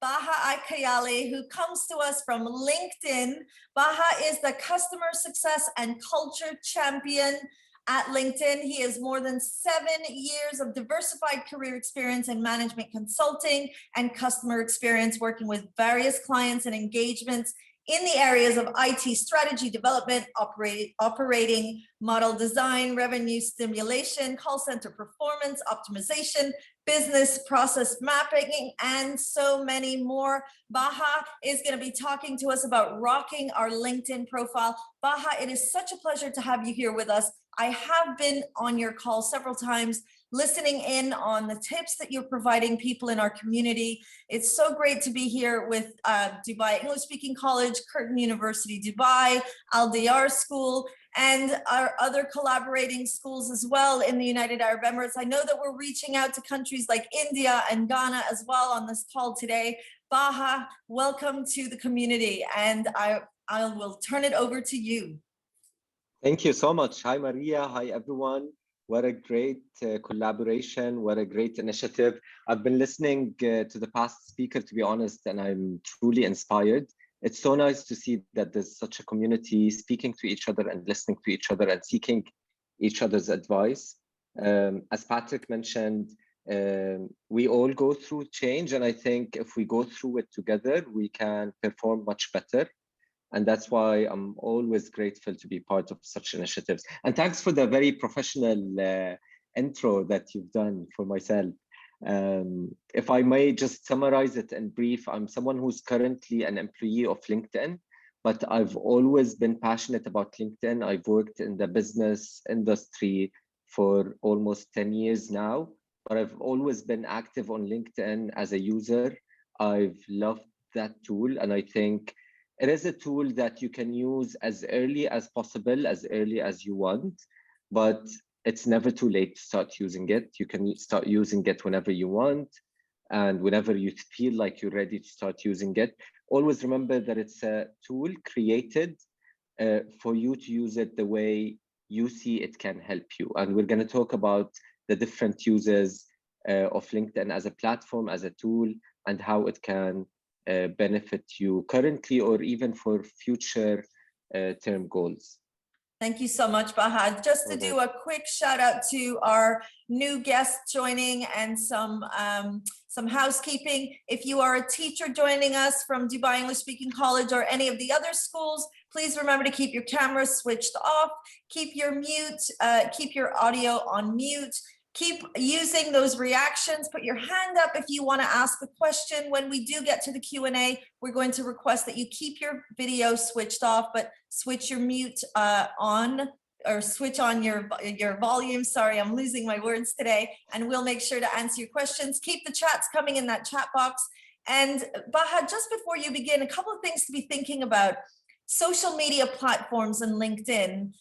Bahaa AlKayyali, who comes to us from LinkedIn. Bahaa is the customer success and culture champion at LinkedIn. He has more than 7 years of diversified career experience in management consulting and customer experience, working with various clients and engagements in the areas of IT strategy development, operating model design, revenue stimulation, call center performance optimization, business process mapping, and so many more. Bahaa is going to be talking to us about rocking our LinkedIn profile. Bahaa, it is such a pleasure to have you here with us. I have been on your call several times, listening in on the tips that you're providing people in our community. It's so great to be here with Dubai English Speaking College, Curtin University Dubai, Al Diyar School, and our other collaborating schools as well in the United Arab Emirates. I know that we're reaching out to countries like India and Ghana as well on this call today. Bahaa, welcome to the community, and I will turn it over to you. Thank you so much. Hi, Maria. Hi, everyone. What a great collaboration. What a great initiative. I've been listening to the past speaker, to be honest, and I'm truly inspired. It's so nice to see that there's such a community speaking to each other and listening to each other and seeking each other's advice. As Patrick mentioned, we all go through change, and I think if we go through it together, we can perform much better. And that's why I'm always grateful to be part of such initiatives. And thanks for the very professional intro that you've done for myself. If I may just summarize it in brief, I'm someone who's currently an employee of LinkedIn, but I've always been passionate about LinkedIn. I've worked in the business industry for almost 10 years now, but I've always been active on LinkedIn as a user. I've loved that tool, and I think it is a tool that you can use as early as possible, as early as you want, but it's never too late to start using it. You can start using it whenever you want and whenever you feel like you're ready to start using it. Always remember that it's a tool created for you to use it the way you see it can help you. And we're going to talk about the different uses of LinkedIn as a platform, as a tool, and how it can benefit you currently or even for future term goals. Thank you so much, Bahaa. Just to do a quick shout out to our new guests joining and some housekeeping. If you are a teacher joining us from Dubai English Speaking College or any of the other schools, please remember to keep your camera switched off, keep your audio on mute. Keep using those reactions. Put your hand up if you want to ask a question. When we do get to the Q&A, we're going to request that you keep your video switched off, but switch your mute on, or switch on your volume. Sorry, I'm losing my words today. And we'll make sure to answer your questions. Keep the chats coming in that chat box. And Bahaa, just before you begin, a couple of things to be thinking about. Social media platforms and LinkedIn.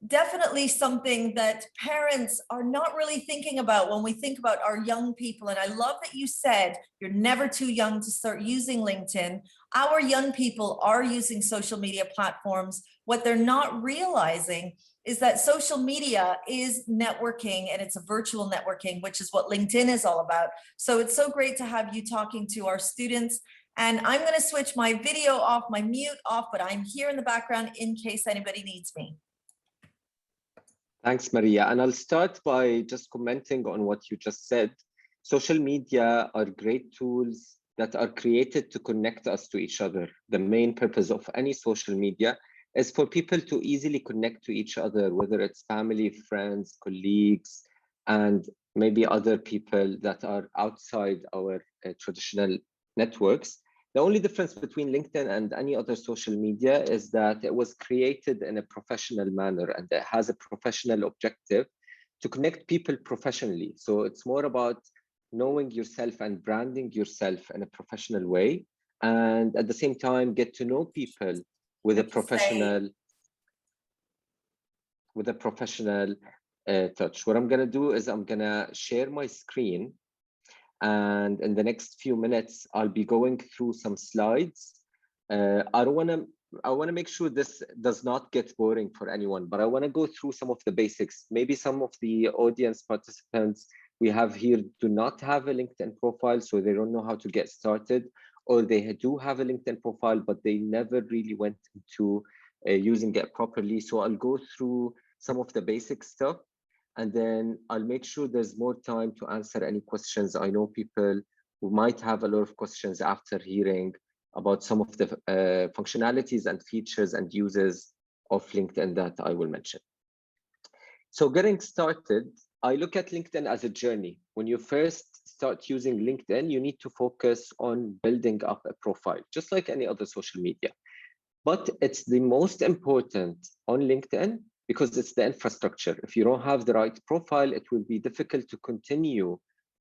Definitely something that parents are not really thinking about when we think about our young people. And I love that you said you're never too young to start using LinkedIn. Our young people are using social media platforms. What they're not realizing is that social media is networking, and it's a virtual networking, which is what LinkedIn is all about. So it's so great to have you talking to our students. And I'm going to switch my video off, my mute off, but I'm here in the background in case anybody needs me. Thanks, Maria. And I'll start by just commenting on what you just said. Social media are great tools that are created to connect us to each other. The main purpose of any social media is for people to easily connect to each other, whether it's family, friends, colleagues, and maybe other people that are outside our traditional networks. The only difference between LinkedIn and any other social media is that it was created in a professional manner, and it has a professional objective to connect people professionally. So it's more about knowing yourself and branding yourself in a professional way, and at the same time get to know people with a professional touch. What I'm going to do is I'm going to share my screen. And in the next few minutes, I'll be going through some slides. I want to make sure this does not get boring for anyone, but I want to go through some of the basics. Maybe some of the audience participants we have here do not have a LinkedIn profile, so they don't know how to get started, or they do have a LinkedIn profile, but they never really went into using it properly. So I'll go through some of the basic stuff, and then I'll make sure there's more time to answer any questions. I know people who might have a lot of questions after hearing about some of the functionalities and features and uses of LinkedIn that I will mention. So getting started, I look at LinkedIn as a journey. When you first start using LinkedIn, you need to focus on building up a profile, just like any other social media. But it's the most important on LinkedIn because it's the infrastructure. If you don't have the right profile, it will be difficult to continue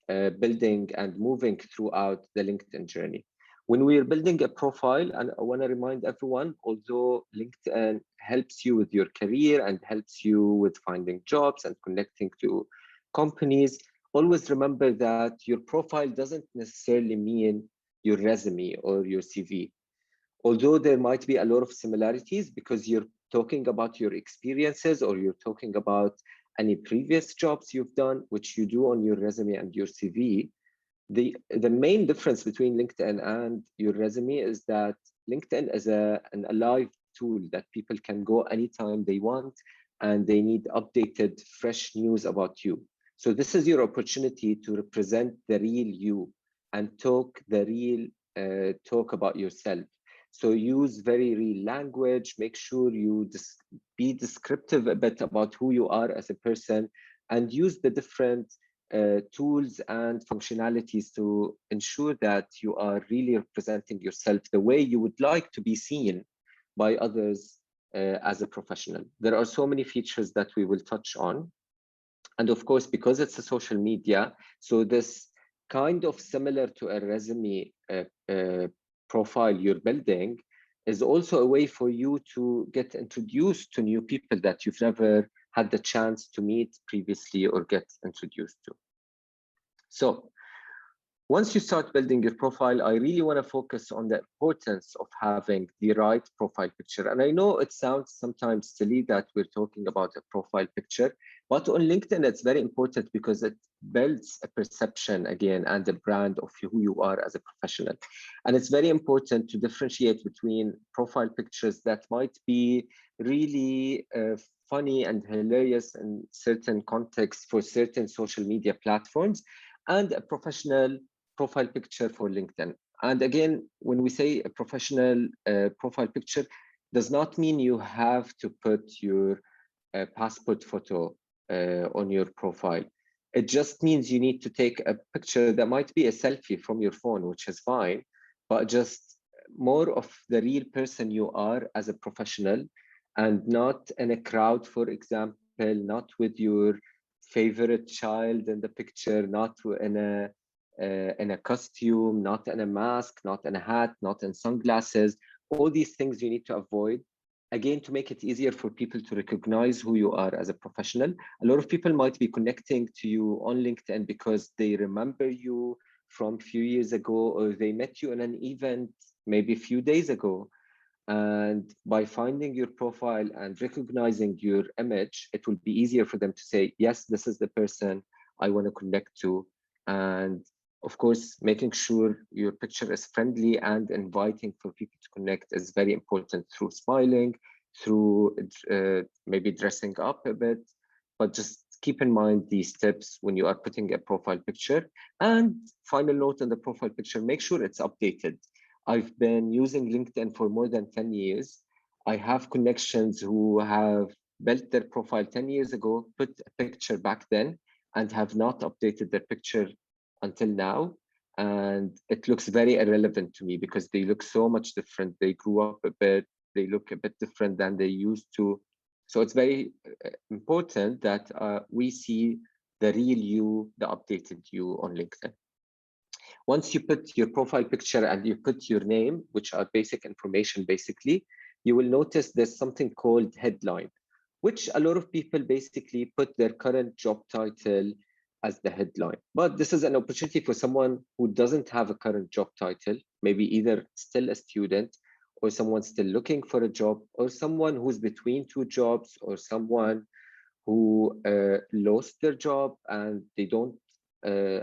building and moving throughout the LinkedIn journey. When we are building a profile, and I want to remind everyone, although LinkedIn helps you with your career and helps you with finding jobs and connecting to companies, always remember that your profile doesn't necessarily mean your resume or your CV. Although there might be a lot of similarities because you're talking about your experiences or you're talking about any previous jobs you've done, which you do on your resume and your CV, the main difference between LinkedIn and your resume is that LinkedIn is an alive tool that people can go anytime they want, and they need updated, fresh news about you. So this is your opportunity to represent the real you and talk the real talk about yourself. So use very real language, make sure you be descriptive a bit about who you are as a person, and use the different tools and functionalities to ensure that you are really representing yourself the way you would like to be seen by others as a professional. There are so many features that we will touch on. And of course, because it's a social media, so this kind of similar to a resume profile you're building is also a way for you to get introduced to new people that you've never had the chance to meet previously or get introduced to. So once you start building your profile, I really want to focus on the importance of having the right profile picture. And I know it sounds sometimes silly that we're talking about a profile picture, but on LinkedIn, it's very important because it builds a perception again and a brand of who you are as a professional. And it's very important to differentiate between profile pictures that might be really funny and hilarious in certain contexts for certain social media platforms, and a professional profile picture for LinkedIn. And again, when we say a professional profile picture, does not mean you have to put your passport photo on your profile. It just means you need to take a picture that might be a selfie from your phone, which is fine, but just more of the real person you are as a professional, and not in a crowd, for example, not with your favorite child in the picture, not in a costume, not in a mask, not in a hat, not in sunglasses. All these things you need to avoid, again, to make it easier for people to recognize who you are as a professional. A lot of people might be connecting to you on LinkedIn because they remember you from a few years ago, or they met you in an event maybe a few days ago. And by finding your profile and recognizing your image, it will be easier for them to say, yes, this is the person I want to connect to. And of course, making sure your picture is friendly and inviting for people to connect is very important, through smiling, through maybe dressing up a bit, but just keep in mind these tips when you are putting a profile picture. And final note on the profile picture, make sure it's updated. I've been using LinkedIn for more than 10 years. I have connections who have built their profile 10 years ago, put a picture back then, and have not updated their picture until now. And it looks very irrelevant to me because they look so much different. They grew up a bit, they look a bit different than they used to. So it's very important that we see the real you, the updated you on LinkedIn. Once you put your profile picture and you put your name, which are basic information, basically, you will notice there's something called headline, which a lot of people basically put their current job title as the headline. But this is an opportunity for someone who doesn't have a current job title, maybe either still a student, or someone still looking for a job, or someone who's between two jobs, or someone who lost their job and they don't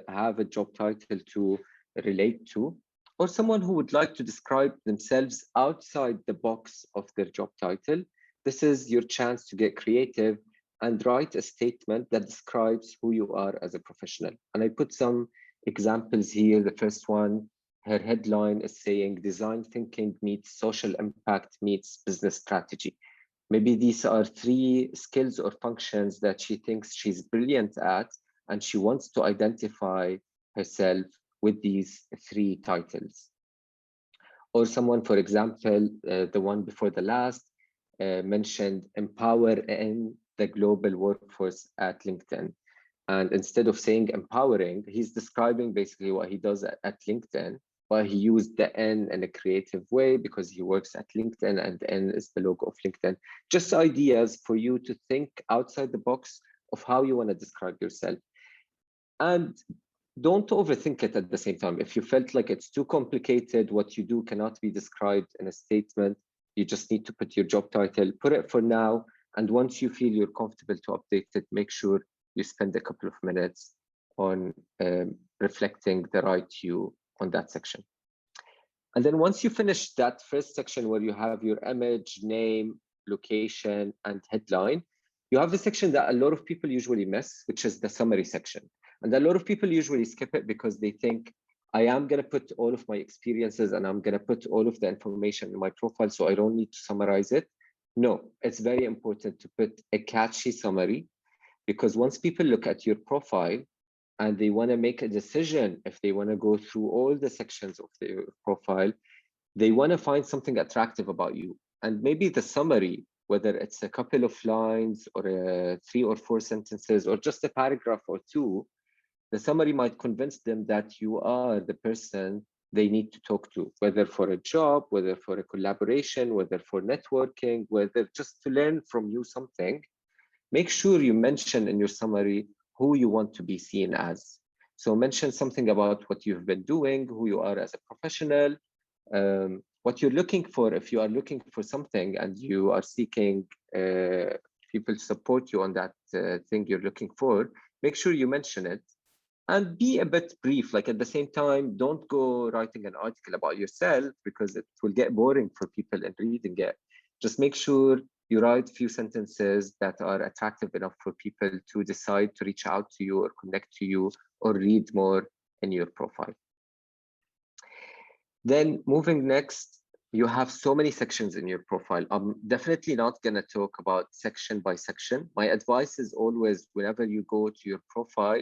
have a job title to relate to, or someone who would like to describe themselves outside the box of their job title. This is your chance to get creative and write a statement that describes who you are as a professional. And I put some examples here. The first one, her headline is saying design thinking meets social impact meets business strategy. Maybe these are 3 skills or functions that she thinks she's brilliant at, and she wants to identify herself with these 3 titles. Or someone, for example, the one before the last, mentioned empower in the global workforce at LinkedIn. And instead of saying empowering, he's describing basically what he does at LinkedIn, but he used the N in a creative way because he works at LinkedIn and N is the logo of LinkedIn. Just ideas for you to think outside the box of how you want to describe yourself. And don't overthink it at the same time. If you felt like it's too complicated, what you do cannot be described in a statement, you just need to put your job title, put it for now. And once you feel you're comfortable to update it, make sure you spend a couple of minutes on reflecting the right you on that section. And then once you finish that first section where you have your image, name, location, and headline, you have a section that a lot of people usually miss, which is the summary section. And a lot of people usually skip it because they think, I am going to put all of my experiences and I'm going to put all of the information in my profile, so I don't need to summarize it. No, it's very important to put a catchy summary, because once people look at your profile and they want to make a decision if they want to go through all the sections of their profile, they want to find something attractive about you. And maybe the summary, whether it's a couple of lines or 3 or 4 sentences or just a paragraph or 2, the summary might convince them that you are the person they need to talk to, whether for a job, whether for a collaboration, whether for networking, whether just to learn from you something. Make sure you mention in your summary who you want to be seen as. So mention something about what you've been doing, who you are as a professional, what you're looking for. If you are looking for something and you are seeking people to support you on that thing you're looking for, make sure you mention it. And be a bit brief. Like, at the same time, don't go writing an article about yourself because it will get boring for people in reading it. Just make sure you write a few sentences that are attractive enough for people to decide to reach out to you or connect to you or read more in your profile. Then moving next, you have so many sections in your profile. I'm definitely not going to talk about section by section. My advice is always, whenever you go to your profile,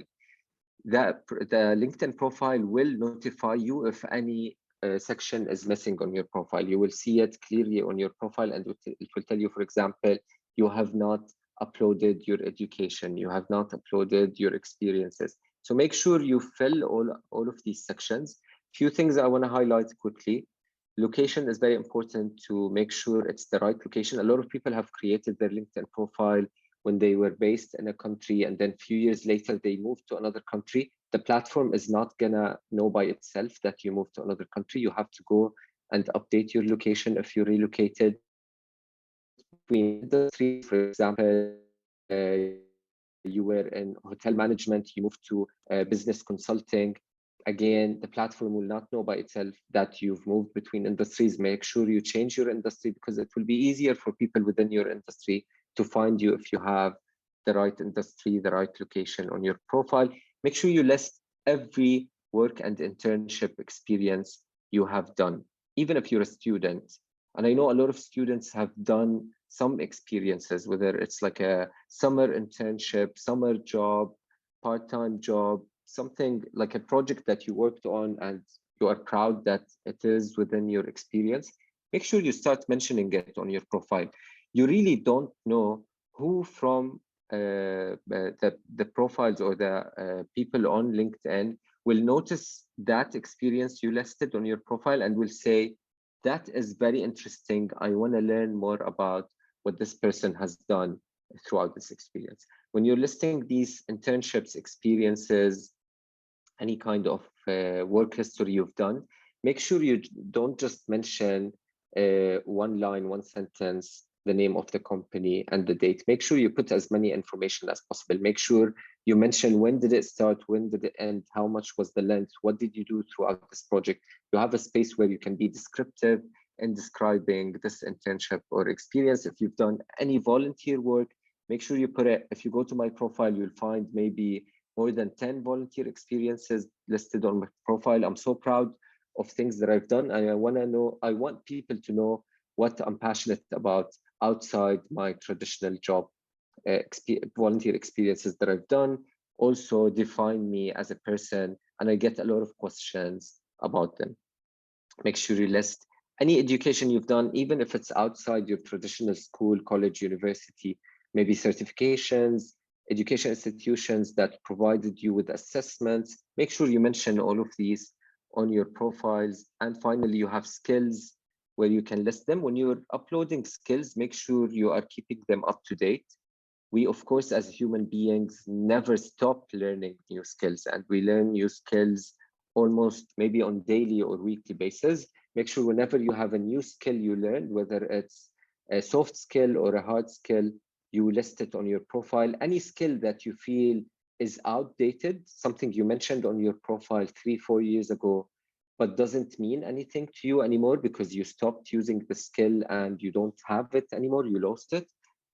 that the LinkedIn profile will notify you if any section is missing on your profile. You will see it clearly on your profile, and it will tell you, for example, you have not uploaded your education, you have not uploaded your experiences. So make sure you fill all of these sections. Few things I want to highlight quickly. Location is very important to make sure it's the right location. A lot of people have created their LinkedIn profile when they were based in a country, and then a few years later they moved to another country. The platform is not gonna know by itself that you moved to another country. You have to go and update your location if you relocated between industries. For example, you were in hotel management, you moved to business consulting. Again, the platform will not know by itself that you've moved between industries. Make sure you change your industry, because it will be easier for people within your industry to find you if you have the right industry, the right location on your profile. Make sure you list every work and internship experience you have done, even if you're a student. And I know a lot of students have done some experiences, whether it's like a summer internship, summer job, part-time job, something like a project that you worked on and you are proud that it is within your experience. Make sure you start mentioning it on your profile. You really don't know who from the profiles or the people on LinkedIn will notice that experience you listed on your profile and will say, that is very interesting. I want to learn more about what this person has done throughout this experience. When you're listing these internships, experiences, any kind of work history you've done, make sure you don't just mention one line, one sentence the name of the company and the date. Make sure you put as many information as possible. Make sure you mention when did it start, when did it end, how much was the length, what did you do throughout this project. You have a space where you can be descriptive in describing this internship or experience. If you've done any volunteer work, make sure you put it. If you go to my profile, you'll find maybe more than 10 volunteer experiences listed on my profile. I'm so proud of things that I've done, and I want people to know what I'm passionate about outside my traditional job. Volunteer experiences that I've done also define me as a person, and I get a lot of questions about them. Make sure you list any education you've done, even if it's outside your traditional school, college, university, maybe certifications, education institutions that provided you with assessments. Make sure you mention all of these on your profiles. And finally, you have skills where you can list them. When you're uploading skills, make sure you are keeping them up to date. We, of course, as human beings, never stop learning new skills, and we learn new skills almost maybe on daily or weekly basis. Make sure whenever you have a new skill you learned, whether it's a soft skill or a hard skill, you list it on your profile. Any skill that you feel is outdated, something you mentioned on your profile 3-4 years ago, but doesn't mean anything to you anymore because you stopped using the skill and you don't have it anymore, you lost it.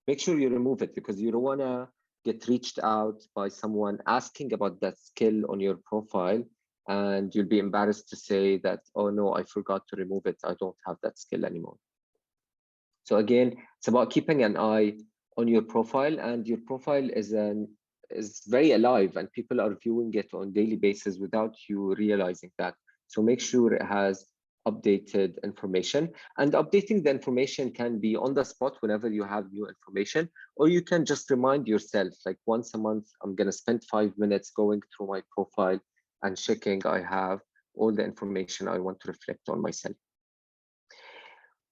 Make sure you remove it, because you don't want to get reached out by someone asking about that skill on your profile, and you'll be embarrassed to say that, oh no, I forgot to remove it, I don't have that skill anymore. So again, it's about keeping an eye on your profile, and your profile is very alive, and people are viewing it on a daily basis without you realizing that. So make sure it has updated information, and updating the information can be on the spot whenever you have new information, or you can just remind yourself, like once a month, I'm going to spend 5 minutes going through my profile and checking I have all the information I want to reflect on myself.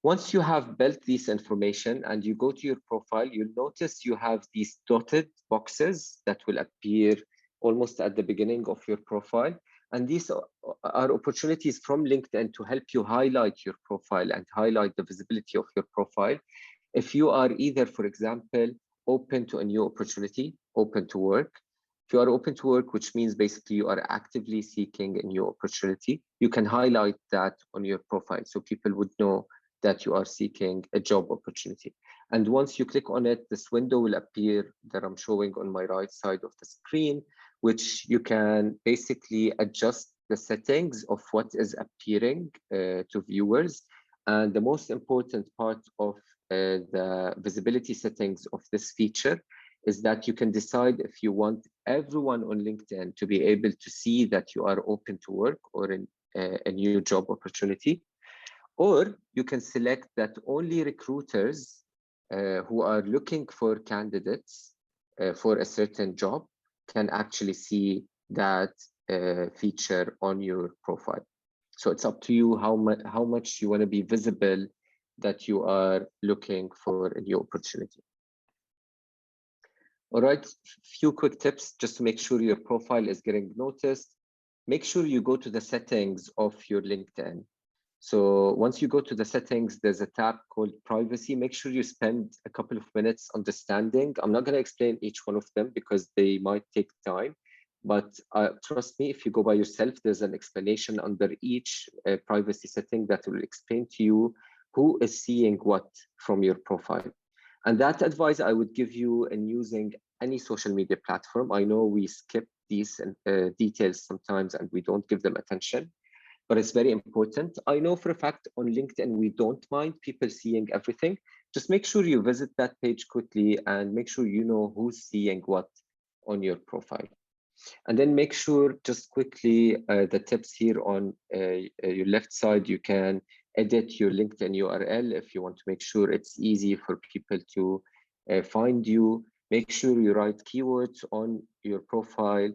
Once you have built this information and you go to your profile, you'll notice you have these dotted boxes that will appear almost at the beginning of your profile. And these are opportunities from LinkedIn to help you highlight your profile and highlight the visibility of your profile. If you are either, for example, open to a new opportunity, open to work. If you are open to work, which means basically you are actively seeking a new opportunity, you can highlight that on your profile so people would know that you are seeking a job opportunity. And once you click on it, this window will appear that I'm showing on my right side of the screen, which you can basically adjust the settings of what is appearing to viewers. And the most important part of the visibility settings of this feature is that you can decide if you want everyone on LinkedIn to be able to see that you are open to work or in a new job opportunity. Or you can select that only recruiters who are looking for candidates for a certain job can actually see that feature on your profile. So it's up to you how much you want to be visible that you are looking for a new opportunity. All right, few quick tips just to make sure your profile is getting noticed. Make sure you go to the settings of your LinkedIn. So once you go to the settings, there's a tab called privacy. Make sure you spend a couple of minutes understanding. I'm not going to explain each one of them because they might take time, but trust me, if you go by yourself, there's an explanation under each privacy setting that will explain to you who is seeing what from your profile. And that advice I would give you in using any social media platform. I know we skip these details sometimes and we don't give them attention, but it's very important. I know for a fact on LinkedIn, we don't mind people seeing everything. Just make sure you visit that page quickly and make sure you know who's seeing what on your profile. And then make sure just quickly the tips here on your left side, you can edit your LinkedIn URL if you want to make sure it's easy for people to find you. Make sure you write keywords on your profile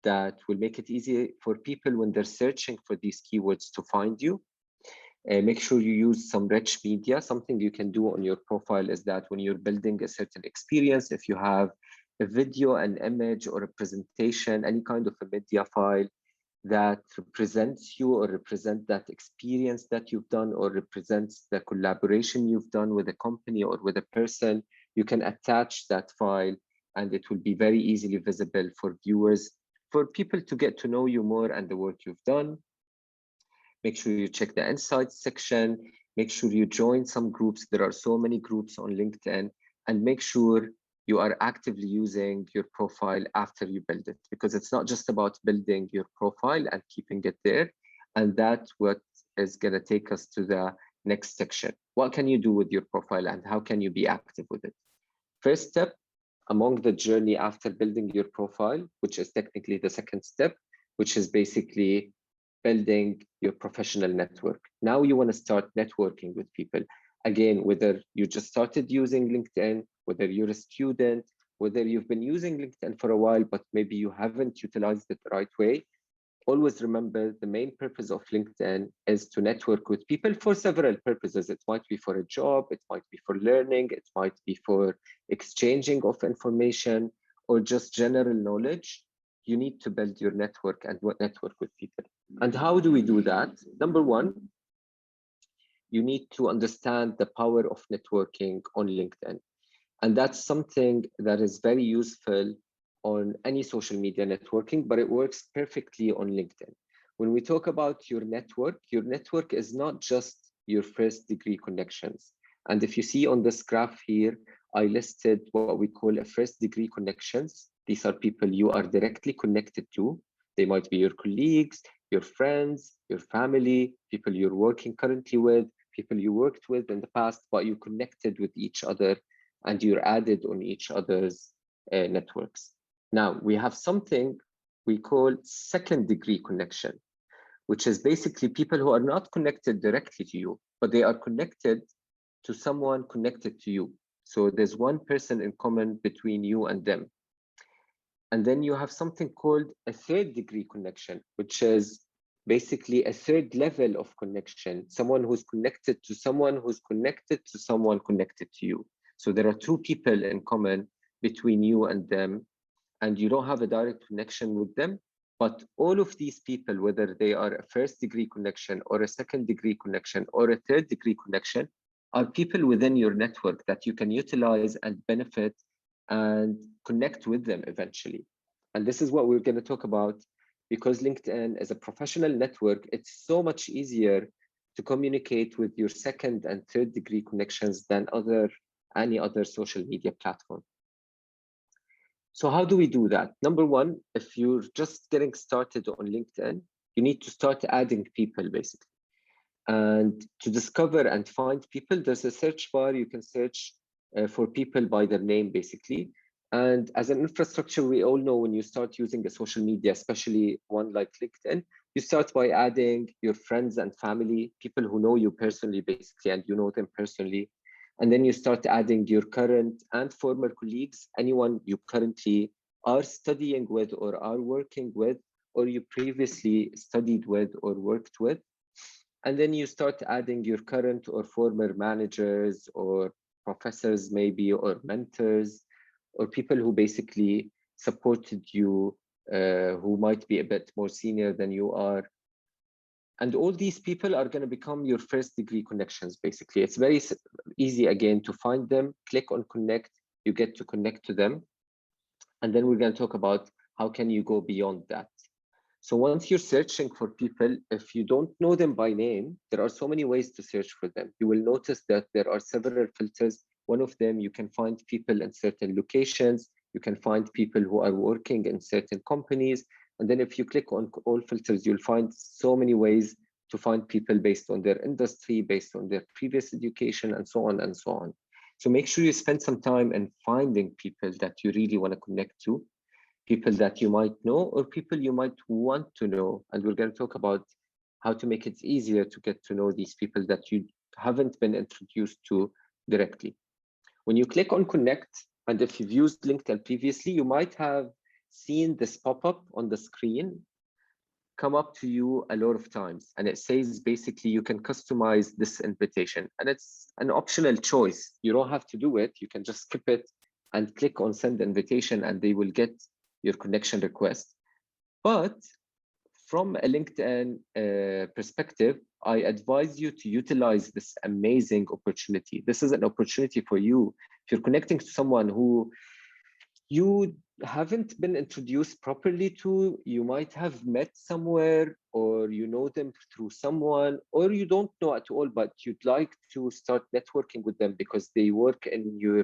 that will make it easy for people when they're searching for these keywords to find you. Make sure you use some rich media. Something you can do on your profile is that when you're building a certain experience, if you have a video, an image, or a presentation, any kind of a media file, that represents you or represent that experience that you've done or represents the collaboration you've done with a company or with a person. You can attach that file and it will be very easily visible for viewers, for people to get to know you more and the work you've done. Make sure you check the insights section. Make sure you join some groups. There are so many groups on LinkedIn, and make sure you are actively using your profile after you build it, because it's not just about building your profile and keeping it there. And that's what is going to take us to the next section. What can you do with your profile and how can you be active with it? First step among the journey after building your profile, which is technically the second step, which is basically building your professional network. Now you want to start networking with people. Again, whether you just started using LinkedIn, whether you're a student, whether you've been using LinkedIn for a while, but maybe you haven't utilized it the right way, always remember the main purpose of LinkedIn is to network with people for several purposes. It might be for a job, it might be for learning, it might be for exchanging of information or just general knowledge. You need to build your network and network with people. And how do we do that? Number one, you need to understand the power of networking on LinkedIn. And that's something that is very useful on any social media networking, but it works perfectly on LinkedIn. When we talk about your network is not just your first degree connections. And if you see on this graph here, I listed what we call a first degree connections. These are people you are directly connected to. They might be your colleagues, your friends, your family, people you're working currently with, people you worked with in the past, but you connected with each other and you're added on each other's networks. Now, we have something we call second degree connection, which is basically people who are not connected directly to you, but they are connected to someone connected to you. So there's one person in common between you and them. And then you have something called a third degree connection, which is basically a third level of connection, someone who's connected to someone who's connected to someone connected to you. So there are two people in common between you and them, and you don't have a direct connection with them, but all of these people, whether they are a first degree connection or a second degree connection or a third degree connection, are people within your network that you can utilize and benefit and connect with them eventually. And this is what we're going to talk about, because LinkedIn is a professional network. It's so much easier to communicate with your second and third degree connections than any other social media platform. So how do we do that? Number one, if you're just getting started on LinkedIn, you need to start adding people basically. And to discover and find people, there's a search bar. You can search for people by their name basically. And as an infrastructure, we all know when you start using a social media, especially one like LinkedIn, you start by adding your friends and family, people who know you personally basically, and you know them personally. And then you start adding your current and former colleagues, anyone you currently are studying with or are working with, or you previously studied with or worked with. And then you start adding your current or former managers or professors maybe, or mentors, or people who basically supported you, who might be a bit more senior than you are. And all these people are going to become your first degree connections, basically. It's very easy, again, to find them, click on connect, you get to connect to them. And then we're going to talk about how can you go beyond that. So once you're searching for people, if you don't know them by name, there are so many ways to search for them. You will notice that there are several filters. One of them, you can find people in certain locations. You can find people who are working in certain companies. And then if you click on all filters, you'll find so many ways to find people based on their industry, based on their previous education, and so on and so on. So make sure you spend some time in finding people that you really want to connect to, people that you might know or people you might want to know. And we're going to talk about how to make it easier to get to know these people that you haven't been introduced to directly. When you click on connect, and if you've used LinkedIn previously, you might have seen this pop-up on the screen come up to you a lot of times. And it says basically you can customize this invitation. And it's an optional choice. You don't have to do it. You can just skip it and click on send invitation and they will get your connection request. But from a LinkedIn perspective, I advise you to utilize this amazing opportunity. This is an opportunity for you. If you're connecting to someone who you haven't been introduced properly to, you might have met somewhere, or you know them through someone, or you don't know at all, but you'd like to start networking with them because they work in your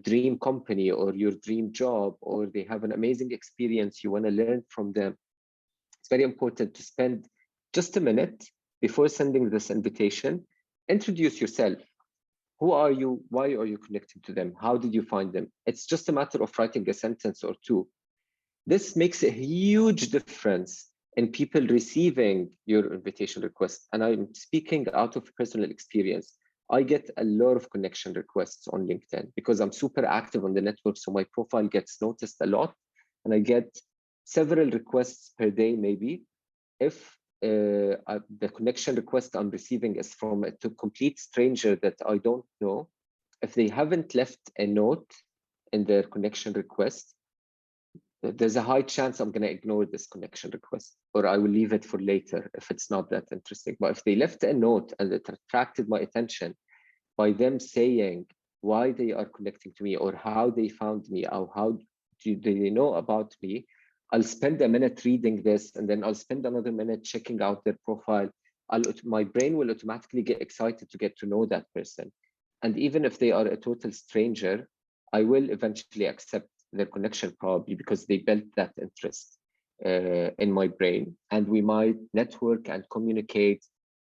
dream company or your dream job, or they have an amazing experience, you want to learn from them. It's very important to spend just a minute before sending this invitation. Introduce yourself. Who are you? Why are you connecting to them? How did you find them? It's just a matter of writing a sentence or two. This makes a huge difference in people receiving your invitation request. And I'm speaking out of personal experience. I get a lot of connection requests on LinkedIn because I'm super active on the network. So my profile gets noticed a lot, and I get several requests per day, maybe. If the connection request I'm receiving is from a complete stranger that I don't know, if they haven't left a note in their connection request, there's a high chance I'm going to ignore this connection request, or I will leave it for later if it's not that interesting. But if they left a note and it attracted my attention by them saying why they are connecting to me, or how they found me, or how do they know about me, I'll spend a minute reading this, and then I'll spend another minute checking out their profile. My brain will automatically get excited to get to know that person. And even if they are a total stranger, I will eventually accept their connection, probably because they built that interest in my brain. And we might network and communicate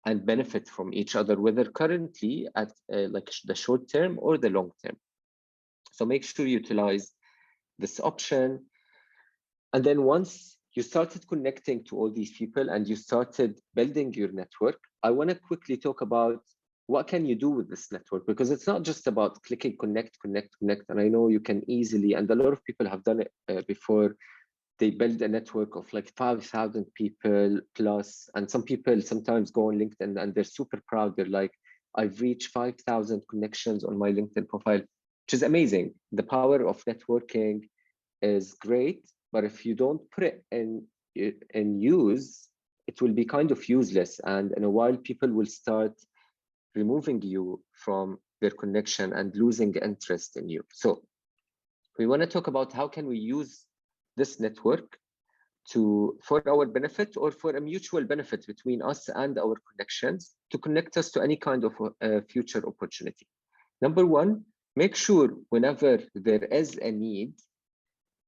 and benefit from each other, whether currently at like the short term or the long term. So make sure you utilize this option. And then once you started connecting to all these people and you started building your network, I want to quickly talk about what can you do with this network, because it's not just about clicking connect, connect, connect. And I know you can easily, and a lot of people have done it before. They build a network of like 5,000 people plus. And some people sometimes go on LinkedIn and they're super proud. They're like, I've reached 5,000 connections on my LinkedIn profile, which is amazing. The power of networking is great, but if you don't put it in use, it will be kind of useless. And in a while, people will start removing you from their connection and losing interest in you. So we want to talk about how can we use this network for our benefit, or for a mutual benefit between us and our connections, to connect us to any kind of future opportunity. Number one, make sure whenever there is a need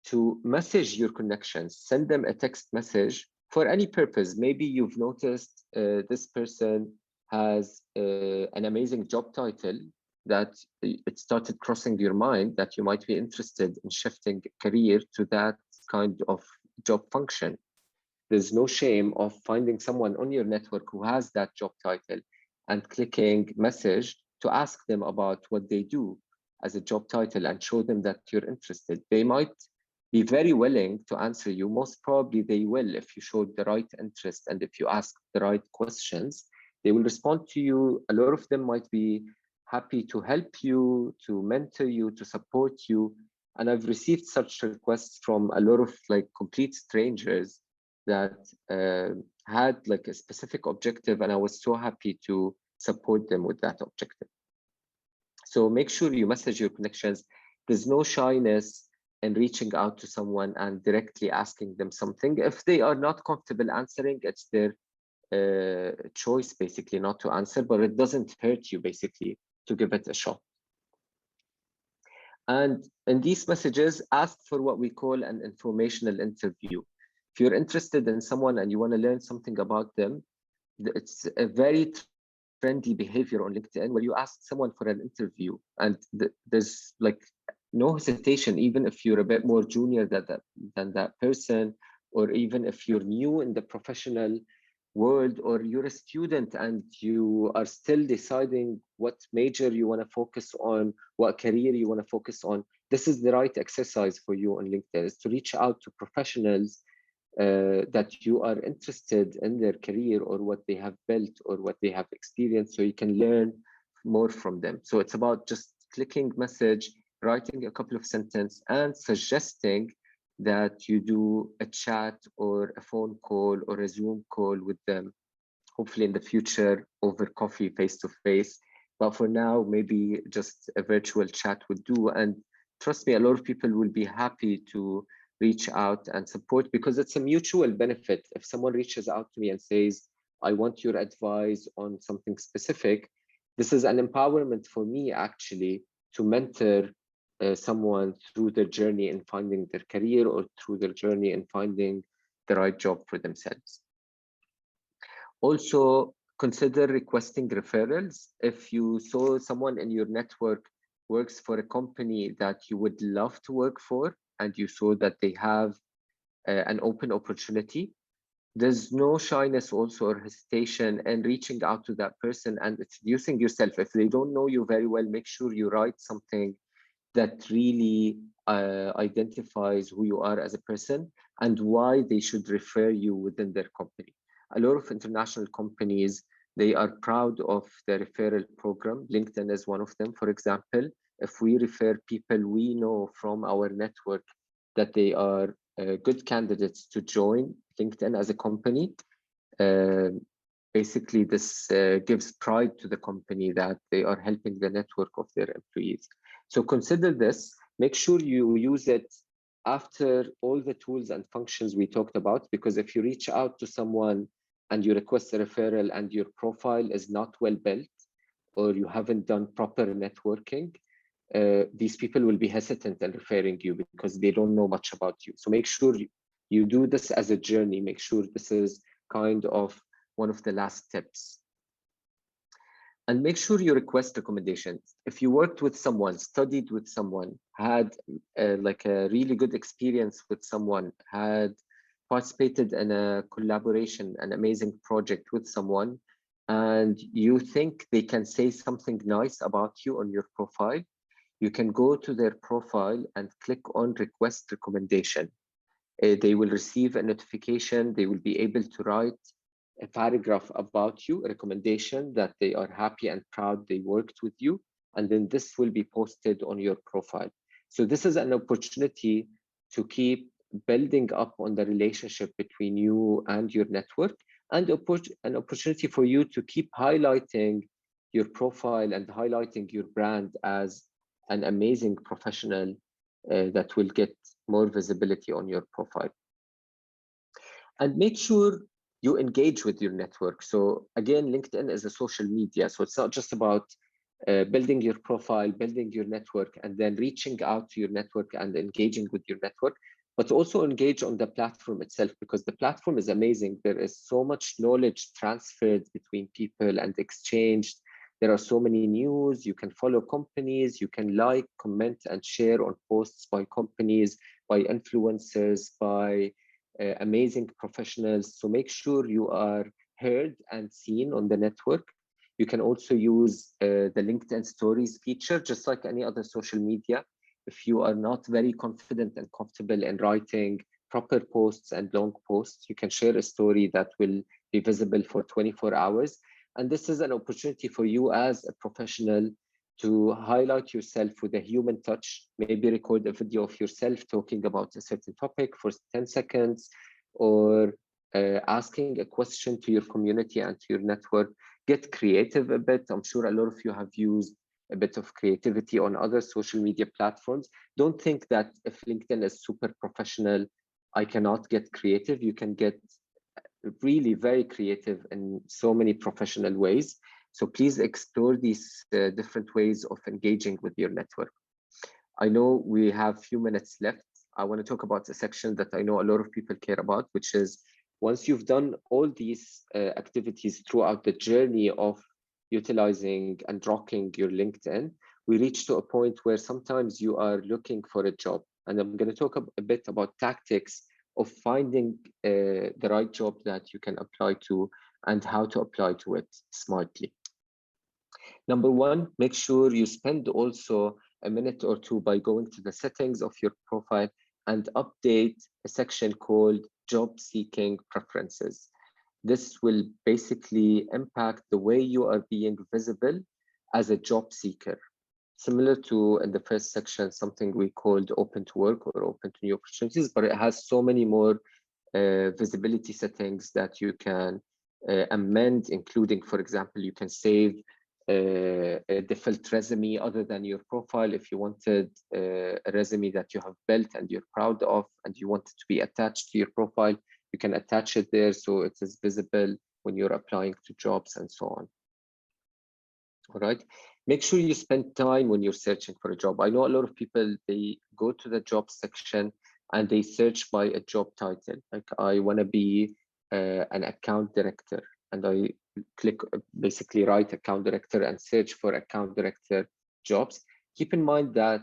to message your connections, send them a text message for any purpose. Maybe you've noticed this person has an amazing job title that it started crossing your mind that you might be interested in shifting career to that kind of job function. There's no shame of finding someone on your network who has that job title and clicking message to ask them about what they do as a job title and show them that you're interested. They might be very willing to answer you. Most probably they will, if you showed the right interest and if you ask the right questions, they will respond to you. A lot of them might be happy to help you, to mentor you, to support you. And I've received such requests from a lot of like complete strangers that had like a specific objective, and I was so happy to support them with that objective. So make sure you message your connections. There's no shyness in reaching out to someone and directly asking them something. If they are not comfortable answering, it's their choice basically not to answer, but it doesn't hurt you basically to give it a shot. And in these messages, ask for what we call an informational interview. If you're interested in someone and you want to learn something about them, it's a very friendly behavior on LinkedIn where you ask someone for an interview, and there's like no hesitation, even if you're a bit more junior than that person, or even if you're new in the professional world, or you're a student and you are still deciding what major you want to focus on, what career you want to focus on. This is the right exercise for you on LinkedIn, is to reach out to professionals that you are interested in their career or what they have built or what they have experienced, so you can learn more from them. So it's about just clicking message, writing a couple of sentences and suggesting that you do a chat or a phone call or a Zoom call with them, hopefully in the future over coffee face to face. But for now, maybe just a virtual chat would do. And trust me, a lot of people will be happy to reach out and support, because it's a mutual benefit. If someone reaches out to me and says, I want your advice on something specific, this is an empowerment for me actually to mentor someone through their journey in finding their career, or through their journey in finding the right job for themselves. Also, consider requesting referrals. If you saw someone in your network works for a company that you would love to work for, and you saw that they have an open opportunity, there's no shyness also or hesitation in reaching out to that person and introducing yourself. If they don't know you very well, make sure you write something that really identifies who you are as a person and why they should refer you within their company. A lot of international companies, they are proud of the referral program. LinkedIn is one of them. For example, if we refer people we know from our network that they are good candidates to join LinkedIn as a company, basically this gives pride to the company that they are helping the network of their employees. So consider this, make sure you use it after all the tools and functions we talked about, because if you reach out to someone and you request a referral and your profile is not well built, or you haven't done proper networking, these people will be hesitant in referring you because they don't know much about you. So make sure you do this as a journey. Make sure this is kind of one of the last tips. And make sure you request recommendations. If you worked with someone, studied with someone, had like a really good experience with someone, had participated in a collaboration, an amazing project with someone, and you think they can say something nice about you on your profile, you can go to their profile and click on request recommendation. They will receive a notification. They will be able to write a paragraph about you, a recommendation that they are happy and proud they worked with you. And then this will be posted on your profile. So this is an opportunity to keep building up on the relationship between you and your network, and an opportunity for you to keep highlighting your profile and highlighting your brand as an amazing professional that will get more visibility on your profile. And make sure you engage with your network. So again, LinkedIn is a social media. So it's not just about building your profile, building your network, and then reaching out to your network and engaging with your network, but also engage on the platform itself, because the platform is amazing. There is so much knowledge transferred between people and exchanged. There are so many news. You can follow companies, you can like, comment, and share on posts by companies, by influencers, by amazing professionals. So make sure you are heard and seen on the network. You can also use the LinkedIn stories feature, just like any other social media. If you are not very confident and comfortable in writing proper posts and long posts, you can share a story that will be visible for 24 hours. And this is an opportunity for you as a professional to highlight yourself with a human touch. Maybe record a video of yourself talking about a certain topic for 10 seconds, or asking a question to your community and to your network. Get creative a bit. I'm sure a lot of you have used a bit of creativity on other social media platforms. Don't think that if LinkedIn is super professional, I cannot get creative. You can get really very creative in so many professional ways. So please explore these different ways of engaging with your network. I know we have a few minutes left. I want to talk about a section that I know a lot of people care about, which is once you've done all these activities throughout the journey of utilizing and rocking your LinkedIn, we reach to a point where sometimes you are looking for a job. And I'm going to talk a bit about tactics of finding the right job that you can apply to and how to apply to it smartly. Number one, make sure you spend also a minute or two by going to the settings of your profile and update a section called job seeking preferences. This will basically impact the way you are being visible as a job seeker. similar to in the first section, something we called open to work or open to new opportunities, but it has so many more visibility settings that you can amend, including, for example, you can save a default resume other than your profile. If you wanted a resume that you have built and you're proud of and you want it to be attached to your profile, you can attach it there so it is visible when you're applying to jobs and so on. All right. Make sure you spend time when you're searching for a job. I know a lot of people, they go to the job section and they search by a job title. Like, I want to be an account director, and I click, basically write account director and search for account director jobs. Keep in mind that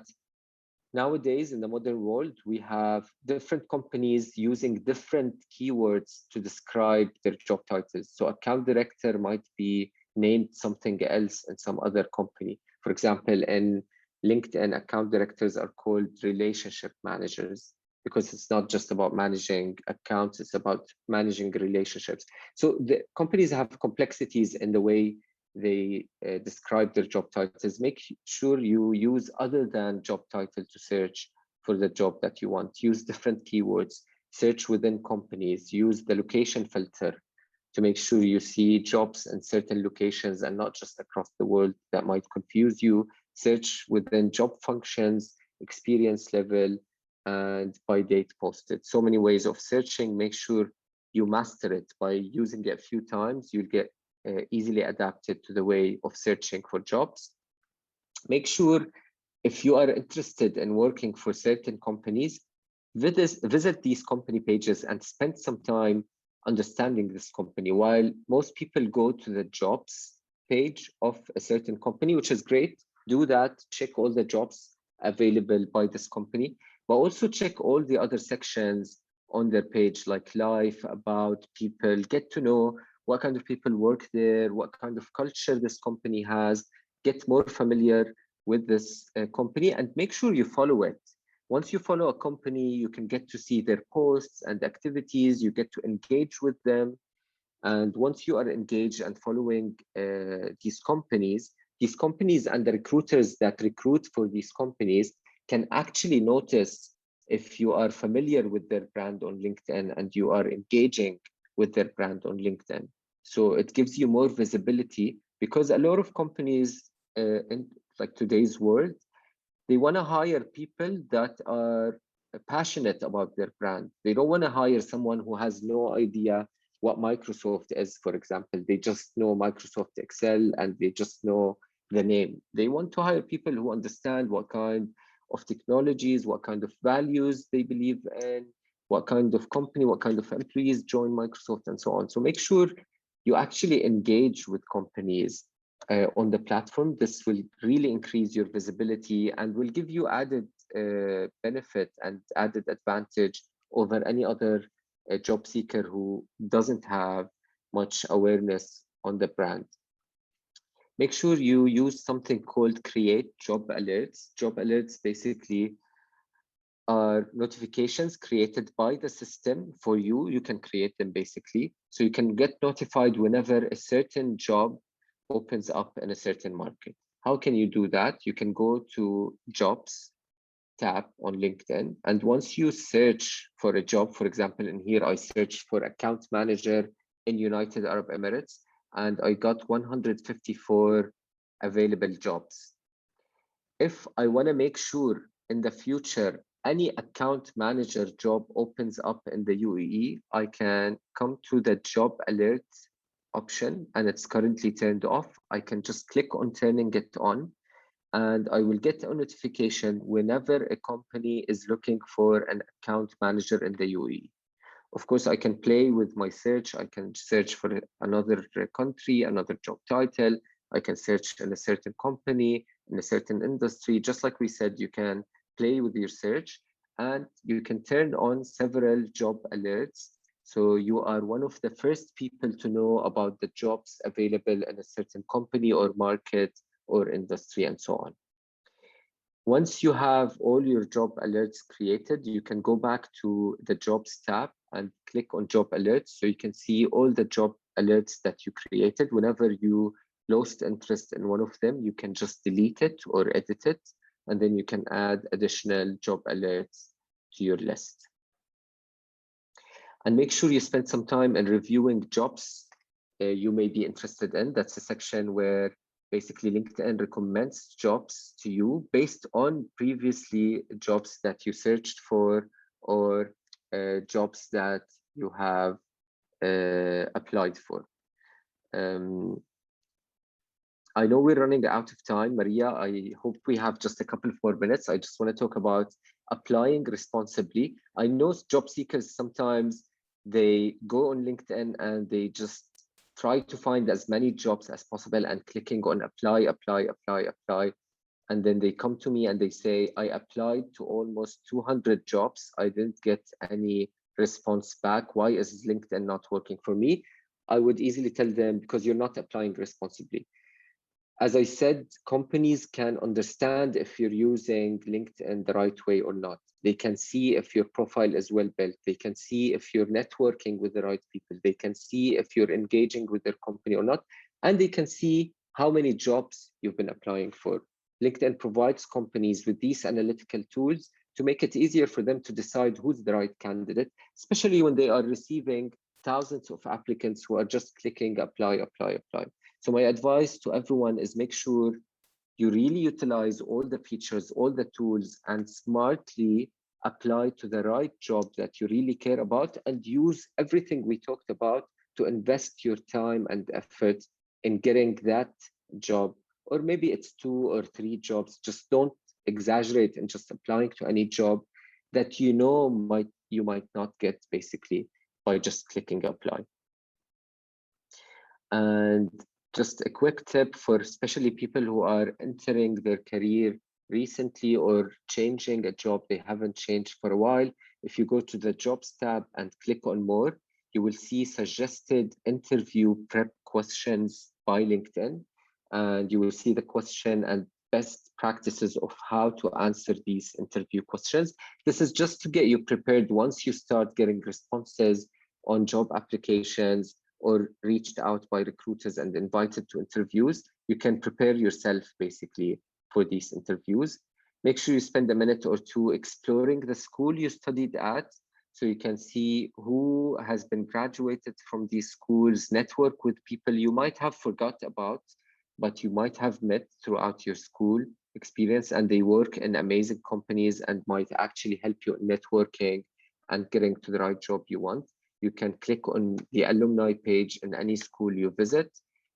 nowadays in the modern world, we have different companies using different keywords to describe their job titles. So account director might be named something else in some other company. For example, in LinkedIn, account directors are called relationship managers, because it's not just about managing accounts, it's about managing relationships. So the companies have complexities in the way they describe their job titles. Make sure you use other than job title to search for the job that you want. Use different keywords, search within companies, use the location filter to make sure you see jobs in certain locations and not just across the world that might confuse you. Search within job functions, experience level, and by date posted. So many ways of searching. Make sure you master it. By using it a few times, you'll get easily adapted to the way of searching for jobs. Make sure if you are interested in working for certain companies, visit these company pages and spend some time understanding this company. While most people go to the jobs page of a certain company, which is great, do that, check all the jobs available by this company, but also check all the other sections on their page, like life, about people, get to know what kind of people work there, what kind of culture this company has, get more familiar with this company, and make sure you follow it. Once you follow a company, you can get to see their posts and activities, you get to engage with them. And once you are engaged and following these companies and the recruiters that recruit for these companies can actually notice if you are familiar with their brand on LinkedIn and you are engaging with their brand on LinkedIn. So it gives you more visibility, because a lot of companies in like today's world, they want to hire people that are passionate about their brand. They don't want to hire someone who has no idea what Microsoft is, for example. They just know Microsoft Excel and they just know the name. They want to hire people who understand what kind of technologies, what kind of values they believe in, what kind of company, what kind of employees join Microsoft, and so on. So make sure you actually engage with companies on the platform. This will really increase your visibility and will give you added benefit and added advantage over any other job seeker who doesn't have much awareness on the brand. Make sure you use something called create job alerts. Job alerts basically are notifications created by the system for you. You can create them basically. So you can get notified whenever a certain job opens up in a certain market. How can you do that? You can go to jobs tab on LinkedIn. And once you search for a job, for example, in here, I searched for account manager in United Arab Emirates, and I got 154 available jobs. If I want to make sure in the future any account manager job opens up in the UAE, I can come to the job alert option, and it's currently turned off. I can just click on turning it on, and I will get a notification whenever a company is looking for an account manager in the UAE. Of course, I can play with my search. I can search for another country, another job title. I can search in a certain company, in a certain industry. Just like we said, you can play with your search, and you can turn on several job alerts. So you are one of the first people to know about the jobs available in a certain company or market or industry, and so on. Once you have all your job alerts created, you can go back to the jobs tab and click on job alerts, so you can see all the job alerts that you created. Whenever you lost interest in one of them, you can just delete it or edit it, and then you can add additional job alerts to your list. And make sure you spend some time in reviewing jobs you may be interested in. That's a section where basically LinkedIn recommends jobs to you based on previously jobs that you searched for, or jobs that you have applied for. I know we're running out of time, Maria. I hope we have just a couple of more minutes. I just want to talk about applying responsibly. I know job seekers sometimes they go on LinkedIn and they just try to find as many jobs as possible and clicking on apply, apply, apply, apply. And then they come to me and they say, I applied to almost 200 jobs. I didn't get any response back. Why is LinkedIn not working for me? I would easily tell them, because you're not applying responsibly. As I said, companies can understand if you're using LinkedIn the right way or not. They can see if your profile is well built. They can see if you're networking with the right people. They can see if you're engaging with their company or not. And they can see how many jobs you've been applying for. LinkedIn provides companies with these analytical tools to make it easier for them to decide who's the right candidate, especially when they are receiving thousands of applicants who are just clicking apply, apply, apply. So my advice to everyone is make sure you really utilize all the features, all the tools, and smartly apply to the right job that you really care about, and use everything we talked about to invest your time and effort in getting that job. Or maybe it's 2 or 3 jobs. Just don't exaggerate and just applying to any job that you know you might not get, basically, by just clicking apply. And just a quick tip for especially people who are entering their career recently or changing a job they haven't changed for a while. If you go to the jobs tab and click on more, you will see suggested interview prep questions by LinkedIn. And you will see the question and best practices of how to answer these interview questions. This is just to get you prepared once you start getting responses on job applications or reached out by recruiters and invited to interviews. You can prepare yourself basically for these interviews. Make sure you spend a minute or two exploring the school you studied at, so you can see who has been graduated from these schools, network with people you might have forgot about, but you might have met throughout your school experience, and they work in amazing companies and might actually help you in networking and getting to the right job you want. You can click on the alumni page in any school you visit,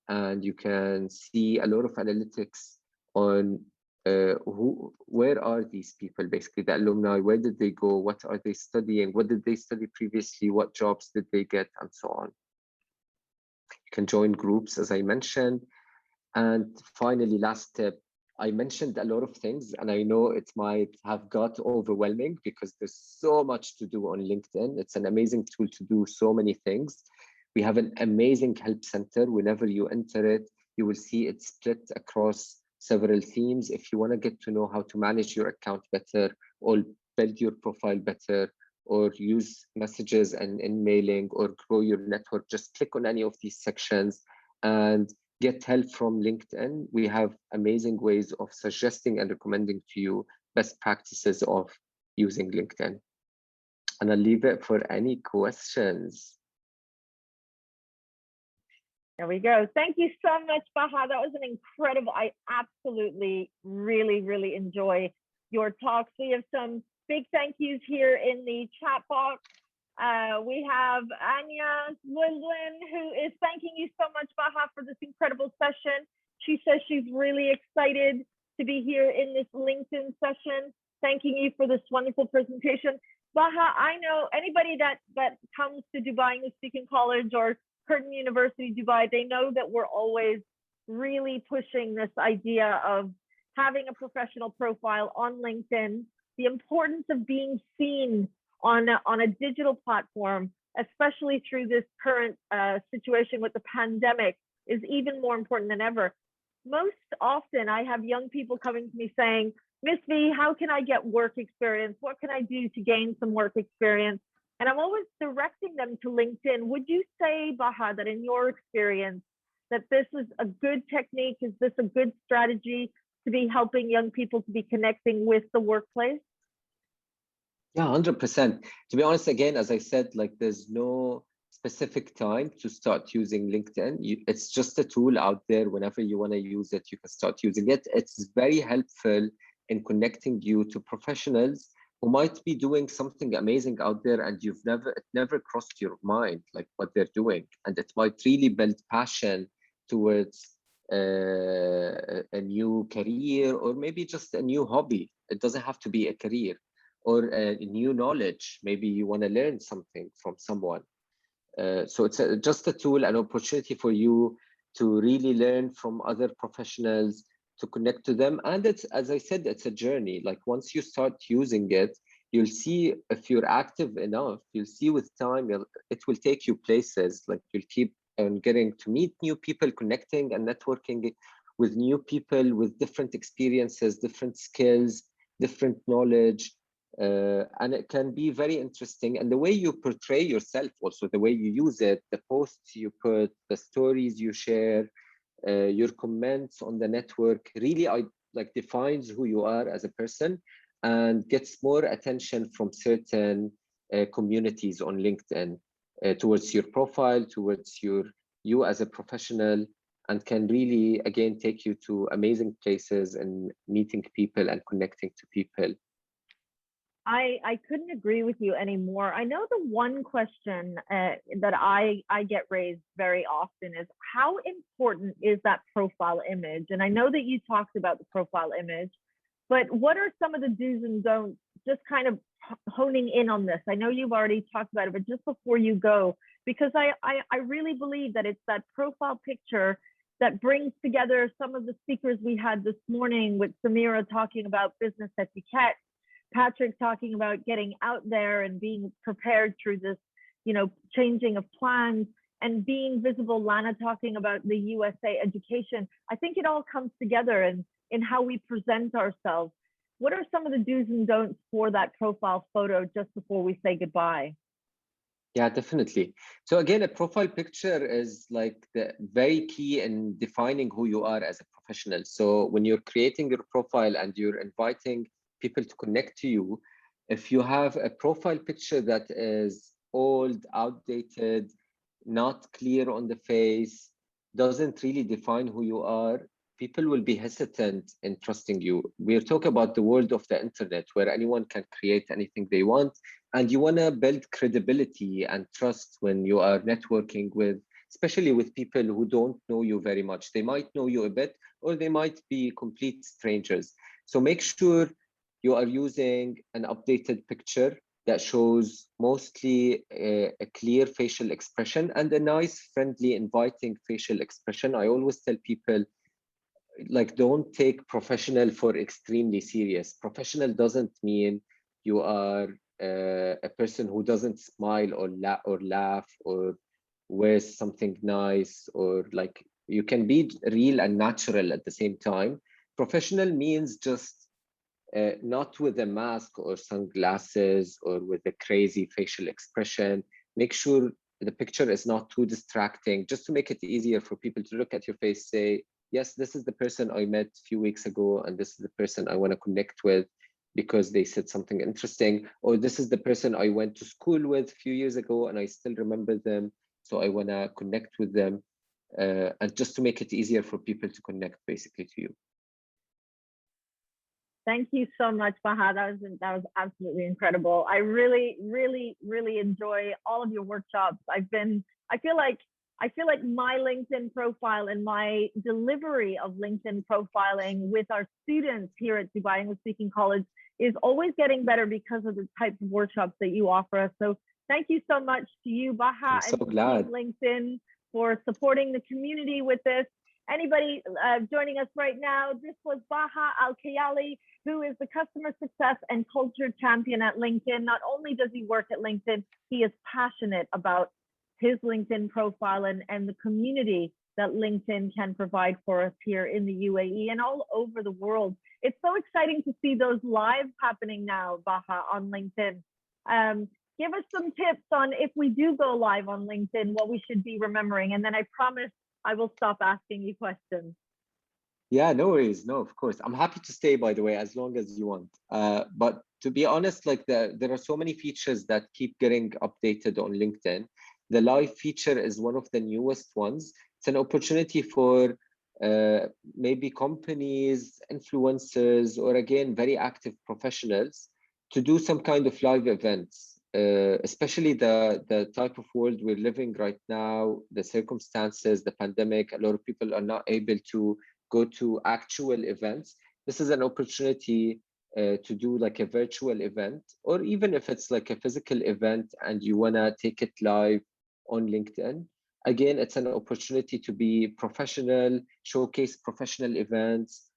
and you can see a lot of analytics on where are these people, basically the alumni, where did they go, what are they studying, what did they study previously, what jobs did they get, and so on. You can join groups, as I mentioned. And finally, last tip, I mentioned a lot of things, and I know it might have got overwhelming because there's so much to do on LinkedIn. It's an amazing tool to do so many things. We have an amazing help center. Whenever you enter it, you will see it split across several themes. If you want to get to know how to manage your account better, or build your profile better, or use messages and in mailing, or grow your network, just click on any of these sections and get help from LinkedIn. We have amazing ways of suggesting and recommending to you best practices of using LinkedIn. And I'll leave it for any questions. There we go. Thank you so much, Bahaa. That was an incredible, I absolutely really enjoy your talks. We have some big thank yous here in the chat box. We have Anya Lindlin, who is thanking you so much, Bahaa, for this incredible session. She says she's really excited to be here in this LinkedIn session. Thanking you for this wonderful presentation. Bahaa, I know anybody that comes to Dubai English Speaking College or Curtin University, Dubai, they know that we're always really pushing this idea of having a professional profile on LinkedIn, the importance of being seen on a digital platform, especially through this current situation with the pandemic, is even more important than ever. Most often I have young people coming to me saying, Miss V, how can I get work experience? What can I do to gain some work experience? And I'm always directing them to LinkedIn. Would you say, Bahaa, that in your experience, that this is a good technique? Is this a good strategy to be helping young people to be connecting with the workplace? Yeah, 100%. To be honest, again, as I said, like there's no specific time to start using LinkedIn. It's just a tool out there. Whenever you want to use it, you can start using it. It's very helpful in connecting you to professionals who might be doing something amazing out there, and it never crossed your mind, like what they're doing. And it might really build passion towards a new career, or maybe just a new hobby. It doesn't have to be a career, or a new knowledge. Maybe you want to learn something from someone. So it's just a tool, an opportunity for you to really learn from other professionals, to connect to them. And it's, as I said, it's a journey. Like once you start using it, you'll see if you're active enough, you'll see with time, it will take you places. Like you'll keep on getting to meet new people, connecting and networking with new people with different experiences, different skills, different knowledge. And it can be very interesting. And the way you portray yourself, also the way you use it, the posts you put, the stories you share, your comments on the network, really defines who you are as a person, and gets more attention from certain communities on LinkedIn towards your profile, towards you as a professional, and can really, again, take you to amazing places and meeting people and connecting to people. I couldn't agree with you anymore. I know the one question that I get raised very often is, how important is that profile image? And I know that you talked about the profile image, but what are some of the do's and don'ts, just kind of honing in on this? I know you've already talked about it, but just before you go, because I really believe that it's that profile picture that brings together some of the speakers we had this morning, with Samira talking about business etiquette, Patrick talking about getting out there and being prepared through this, changing of plans, and being visible, Lana talking about the USA education. I think it all comes together in how we present ourselves. What are some of the do's and don'ts for that profile photo just before we say goodbye? Yeah, definitely. So again, a profile picture is like the very key in defining who you are as a professional. So when you're creating your profile and you're inviting people to connect to you, if you have a profile picture that is old, outdated, not clear on the face, doesn't really define who you are, people will be hesitant in trusting you. We're talking about the world of the internet, where anyone can create anything they want, and you want to build credibility and trust when you are networking with, especially with people who don't know you very much. They might know you a bit, or they might be complete strangers. So make sure you are using an updated picture that shows mostly a clear facial expression and a nice, friendly, inviting facial expression. I always tell people, don't take professional for extremely serious. Professional doesn't mean you are a person who doesn't smile or laugh or wears something nice, or you can be real and natural at the same time. Professional means just not with a mask or sunglasses or with a crazy facial expression. Make sure the picture is not too distracting, just to make it easier for people to look at your face, say, yes, this is the person I met a few weeks ago, and this is the person I want to connect with because they said something interesting, or this is the person I went to school with a few years ago and I still remember them, so I want to connect with them, and just to make it easier for people to connect basically to you. Thank you so much, Bahaa. That was absolutely incredible. I really, really, really enjoy all of your workshops. I feel like my LinkedIn profile and my delivery of LinkedIn profiling with our students here at Dubai English Speaking College is always getting better because of the types of workshops that you offer us. So thank you so much to you, Bahaa, I'm so glad. LinkedIn, for supporting the community with this. Anybody joining us right now, this was Bahaa AlKayyali, who is the customer success and culture champion at LinkedIn. Not only does he work at LinkedIn, he is passionate about his LinkedIn profile and the community that LinkedIn can provide for us here in the UAE and all over the world. It's so exciting to see those lives happening now, Bahaa, on LinkedIn. Give us some tips on, if we do go live on LinkedIn, what we should be remembering. And then I promise I will stop asking you questions. Yeah, no worries. No, of course. I'm happy to stay, by the way, as long as you want. But to be honest, like there are so many features that keep getting updated on LinkedIn. The live feature is one of the newest ones. It's an opportunity for maybe companies, influencers, or again, very active professionals to do some kind of live events, especially the type of world we're living right now, the circumstances, the pandemic. A lot of people are not able to go to actual events. This is an opportunity to do like a virtual event, or even if it's like a physical event and you want to take it live on LinkedIn. Again, it's an opportunity to be professional, showcase professional events,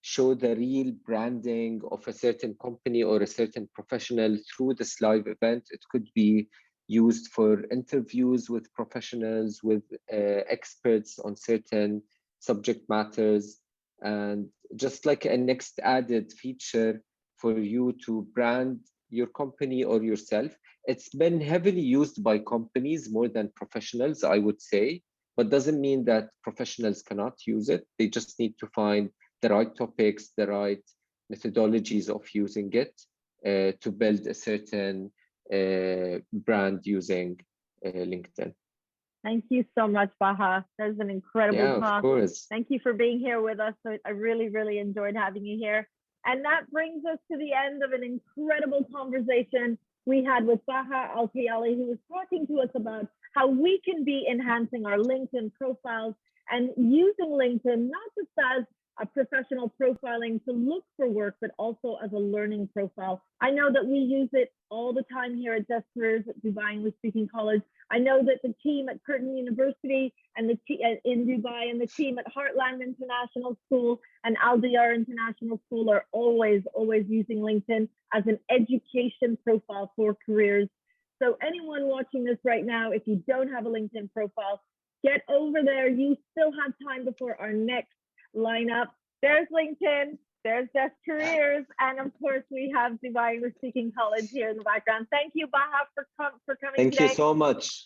show the real branding of a certain company or a certain professional through this live event. It could be used for interviews with professionals, with experts on certain subject matters, and just like a next added feature for you to brand your company or yourself. It's been heavily used by companies more than professionals, I would say, but doesn't mean that professionals cannot use it. They just need to find the right topics, the right methodologies of using it to build a certain brand using LinkedIn. Thank you so much, Bahaa. That was an incredible talk. Of course. Thank you for being here with us. I really, really enjoyed having you here. And that brings us to the end of an incredible conversation we had with Bahaa AlKayyali, who was talking to us about how we can be enhancing our LinkedIn profiles and using LinkedIn not just as a professional profiling to look for work, but also as a learning profile. I know that we use it all the time here at Desk Careers at Dubai English Speaking College. I know that the team at Curtin University and the in Dubai and the team at Heartland International School and Al Diyar International School are always using LinkedIn as an education profile for careers. So anyone watching this right now, if you don't have a LinkedIn profile, get over there. You still have time before our next lineup. There's LinkedIn, there's Desk Careers, and of course we have Dubai English Speaking College here in the background. Thank you, Bahaa, for coming Thank today. you so much.